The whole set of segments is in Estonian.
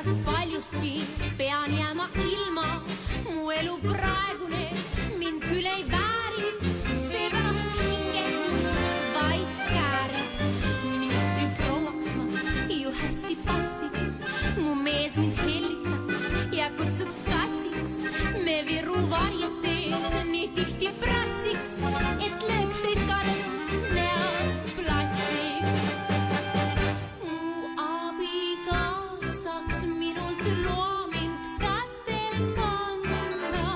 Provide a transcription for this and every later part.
endast paljustki pean jääma ilma. Mu elu praegune mind küll ei vääri, seepärast hinges vaid käärib. Ministri prouaks ma ju hästi passiks, mu mees mind hellitaks ja kutsuks kassiks. Me Viru varjetees nii tihti prassiks, et lööks teid kadus näost plassiks. Mu abikaasaks minult loa mind kätel kanda.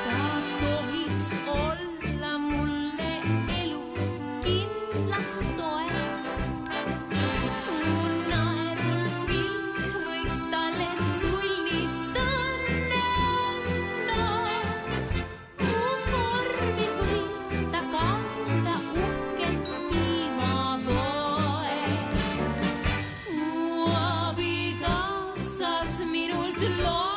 Ta tohiks olla mulle elus kindlaks toeks. Mu naerul pilk võiks talle sulnist õnne anda. Mu korvi võiks ta kanda uhkelt piimapoes. Mu abikaasaks minult loa